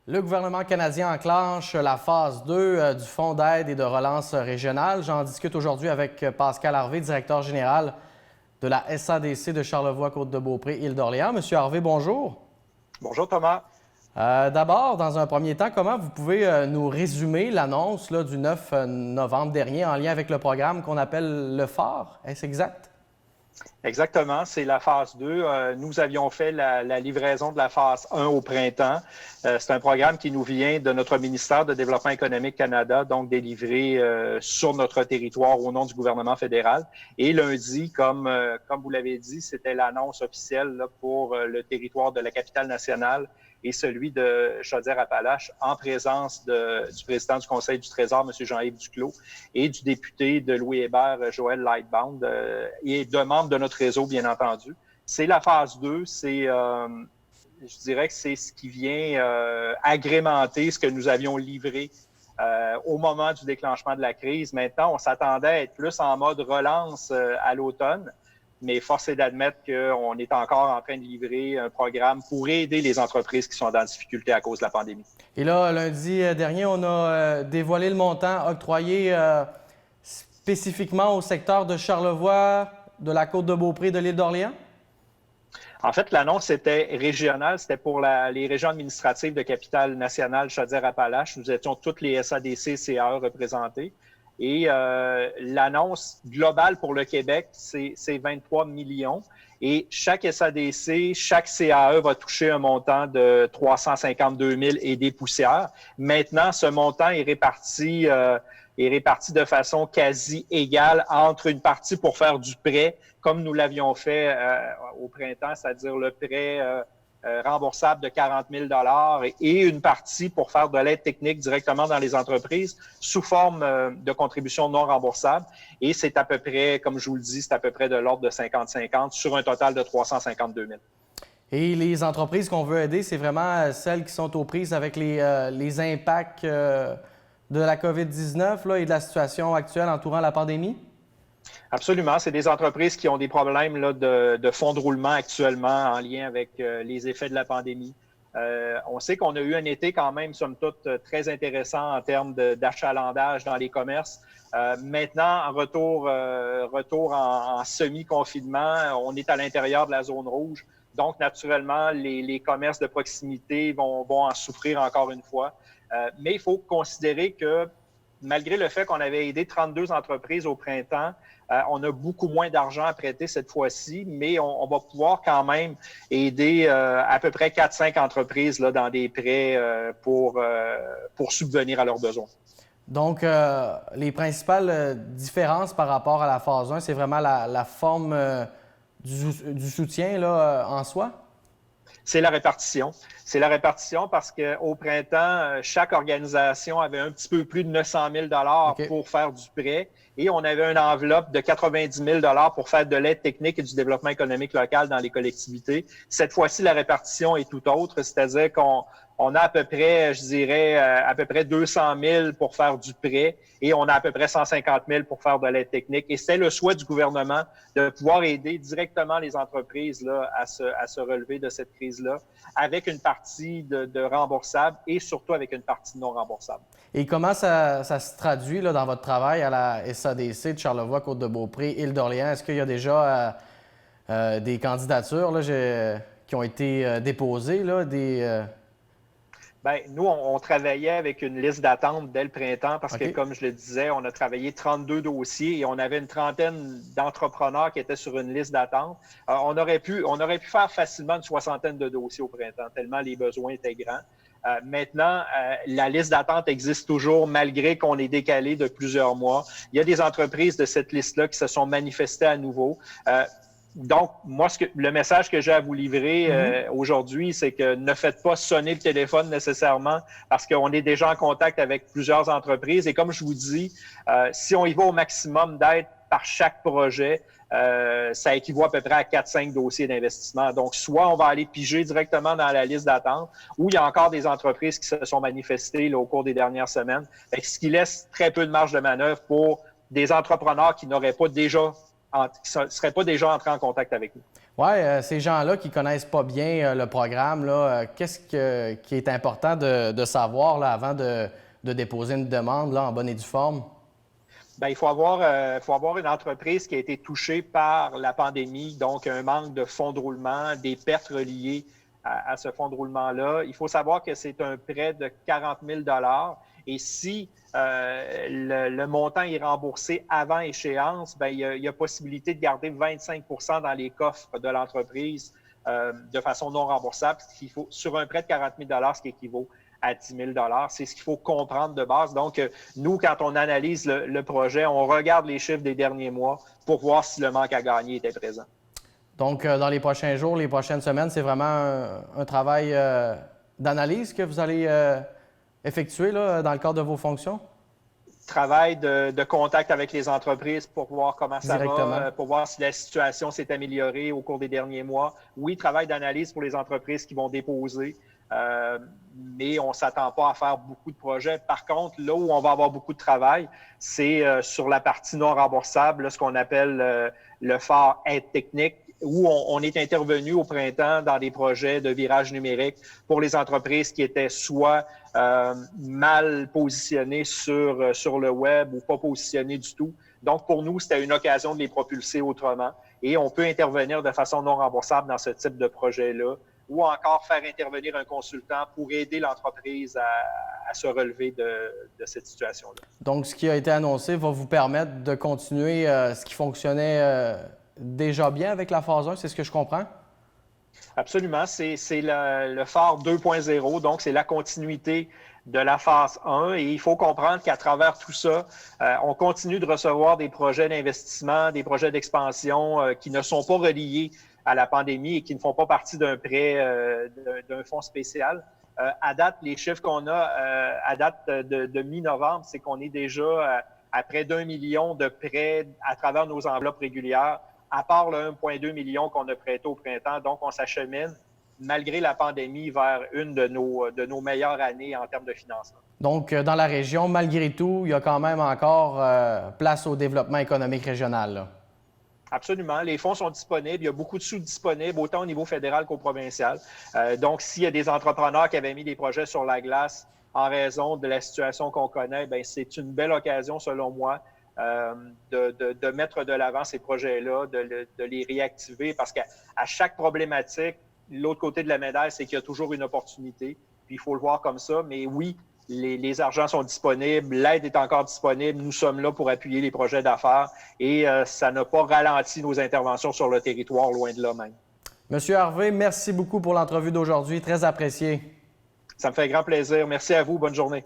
Le gouvernement canadien enclenche la phase 2 du Fonds d'aide et de relance régionale. J'en discute aujourd'hui avec Pascal Harvey, directeur général de la SADC de Charlevoix-Côte-de-Beaupré, Île-d'Orléans. Monsieur Harvey, bonjour. Bonjour Thomas. D'abord, dans un premier temps, comment vous pouvez nous résumer l'annonce du 9 novembre dernier en lien avec le programme qu'on appelle le phare? Est-ce exact? Exactement, c'est la phase 2. Nous avions fait la livraison de la phase 1 au printemps. C'est un programme qui nous vient de notre ministère de Développement économique Canada, donc délivré sur notre territoire au nom du gouvernement fédéral. Et lundi, comme vous l'avez dit, c'était l'annonce officielle là, pour le territoire de la capitale nationale et celui de Chaudière-Appalaches en présence du président du Conseil du Trésor, M. Jean-Yves Duclos, et du député de Louis-Hébert, Joël Lightbound, et de membres de notre réseau, bien entendu. C'est la phase 2, je dirais que c'est ce qui vient agrémenter ce que nous avions livré au moment du déclenchement de la crise. Maintenant, on s'attendait à être plus en mode relance à l'automne. Mais force est d'admettre qu'on est encore en train de livrer un programme pour aider les entreprises qui sont dans difficulté à cause de la pandémie. Et là, lundi dernier, on a dévoilé le montant octroyé spécifiquement au secteur de Charlevoix, de la Côte-de-Beaupré, de l'Île-d'Orléans? En fait, l'annonce était régionale, c'était pour les régions administratives de capitale nationale Chaudière-Appalaches. Nous étions toutes les SADC, CAE représentées. Et l'annonce globale pour le Québec, c'est 23 millions. Et chaque SADC, chaque CAE va toucher un montant de 352 000 et des poussières. Maintenant, ce montant est réparti de façon quasi égale entre une partie pour faire du prêt, comme nous l'avions fait au printemps, c'est-à-dire le prêt remboursable de 40 000 et une partie pour faire de l'aide technique directement dans les entreprises sous forme de contribution non remboursable. Et c'est à peu près, comme je vous le dis, c'est à peu près de l'ordre de 50-50 sur un total de 352 000. Et les entreprises qu'on veut aider, c'est vraiment celles qui sont aux prises avec les impacts de la COVID-19 là, et de la situation actuelle entourant la pandémie? Absolument. C'est des entreprises qui ont des problèmes là, de fonds de roulement actuellement en lien avec les effets de la pandémie. On sait qu'on a eu un été quand même, somme toute, très intéressant en termes d'achalandage dans les commerces. Maintenant, en retour en semi-confinement, on est à l'intérieur de la zone rouge. Donc, naturellement, les commerces de proximité vont en souffrir encore une fois. Mais il faut considérer que malgré le fait qu'on avait aidé 32 entreprises au printemps, on a beaucoup moins d'argent à prêter cette fois-ci, mais on va pouvoir quand même aider à peu près 4-5 entreprises là, dans des prêts pour subvenir à leurs besoins. Donc, les principales différences par rapport à la phase 1, c'est vraiment la forme du soutien là, en soi? C'est la répartition. C'est la répartition parce qu'au printemps, chaque organisation avait un petit peu plus de 900 000 Okay. pour faire du prêt et on avait une enveloppe de 90 000 pour faire de l'aide technique et du développement économique local dans les collectivités. Cette fois-ci, la répartition est tout autre, c'est-à-dire qu'on a à peu près, je dirais, à peu près 200 000 pour faire du prêt et on a à peu près 150 000 pour faire de l'aide technique. Et c'est le souhait du gouvernement de pouvoir aider directement les entreprises là, à se relever de cette crise-là avec une partie de remboursable et surtout avec une partie non remboursable. Et comment ça se traduit là, dans votre travail à la SADC de Charlevoix, Côte-de-Beaupré, Île-d'Orléans? Est-ce qu'il y a déjà des candidatures là, qui ont été déposées, là, Bien, nous, on travaillait avec une liste d'attente dès le printemps parce que, OK. comme je le disais, on a travaillé 32 dossiers et on avait une trentaine d'entrepreneurs qui étaient sur une liste d'attente. On aurait pu faire facilement une soixantaine de dossiers au printemps, tellement les besoins étaient grands. Maintenant, la liste d'attente existe toujours malgré qu'on est décalé de plusieurs mois. Il y a des entreprises de cette liste-là qui se sont manifestées à nouveau. Donc, moi, le message que j'ai à vous livrer aujourd'hui, c'est que ne faites pas sonner le téléphone nécessairement parce qu'on est déjà en contact avec plusieurs entreprises. Et comme je vous dis, si on y va au maximum d'aide par chaque projet, ça équivaut à peu près à 4-5 dossiers d'investissement. Donc, soit on va aller piger directement dans la liste d'attente, ou il y a encore des entreprises qui se sont manifestées là, au cours des dernières semaines, ce qui laisse très peu de marge de manœuvre pour des entrepreneurs qui n'auraient pas déjà qui ne seraient pas déjà entrés en contact avec nous. Oui, ces gens-là qui ne connaissent pas bien le programme, qu'est-ce qui est important de savoir là, avant de déposer une demande là, en bonne et due forme? Bien, il faut avoir une entreprise qui a été touchée par la pandémie, donc un manque de fonds de roulement, des pertes reliées à ce fonds de roulement-là. Il faut savoir que c'est un prêt de 40 000 et si le montant est remboursé avant échéance, bien, il y a possibilité de garder 25 dans les coffres de l'entreprise de façon non remboursable, sur un prêt de 40 000 ce qui équivaut à 10 000 C'est ce qu'il faut comprendre de base. Donc, nous, quand on analyse le projet, on regarde les chiffres des derniers mois pour voir si le manque à gagner était présent. Donc, dans les prochains jours, les prochaines semaines, c'est vraiment un travail d'analyse que vous allez effectuer là, dans le cadre de vos fonctions? Travail de contact avec les entreprises pour voir comment ça va, pour voir si la situation s'est améliorée au cours des derniers mois. Oui, travail d'analyse pour les entreprises qui vont déposer, mais on ne s'attend pas à faire beaucoup de projets. Par contre, là où on va avoir beaucoup de travail, c'est sur la partie non remboursable, là, ce qu'on appelle le phare aide technique, où on est intervenu au printemps dans des projets de virage numérique pour les entreprises qui étaient soit mal positionnées sur le web ou pas positionnées du tout. Donc, pour nous, c'était une occasion de les propulser autrement. Et on peut intervenir de façon non remboursable dans ce type de projet-là ou encore faire intervenir un consultant pour aider l'entreprise à se relever de cette situation-là. Donc, ce qui a été annoncé va vous permettre de continuer ce qui fonctionnait déjà bien avec la phase 1, c'est ce que je comprends? Absolument. C'est le phare 2.0, donc c'est la continuité de la phase 1. Et il faut comprendre qu'à travers tout ça, on continue de recevoir des projets d'investissement, des projets d'expansion qui ne sont pas reliés à la pandémie et qui ne font pas partie d'un prêt, d'un fonds spécial. À date, les chiffres qu'on a à date de mi-novembre, c'est qu'on est déjà à près d'1 million de prêts à travers nos enveloppes régulières, à part le 1,2 million qu'on a prêté au printemps. Donc, on s'achemine, malgré la pandémie, vers une de nos meilleures années en termes de financement. Donc, dans la région, malgré tout, il y a quand même encore place au développement économique régional, là. Absolument. Les fonds sont disponibles. Il y a beaucoup de sous disponibles, autant au niveau fédéral qu'au provincial. Donc, s'il y a des entrepreneurs qui avaient mis des projets sur la glace en raison de la situation qu'on connaît, bien, c'est une belle occasion, selon moi, de mettre de l'avant ces projets-là, de les réactiver, parce qu'à chaque problématique, l'autre côté de la médaille, c'est qu'il y a toujours une opportunité. Puis il faut le voir comme ça. Mais oui, les argents sont disponibles, l'aide est encore disponible. Nous sommes là pour appuyer les projets d'affaires et ça n'a pas ralenti nos interventions sur le territoire, loin de là même. Monsieur Harvey, merci beaucoup pour l'entrevue d'aujourd'hui. Très apprécié. Ça me fait grand plaisir. Merci à vous. Bonne journée.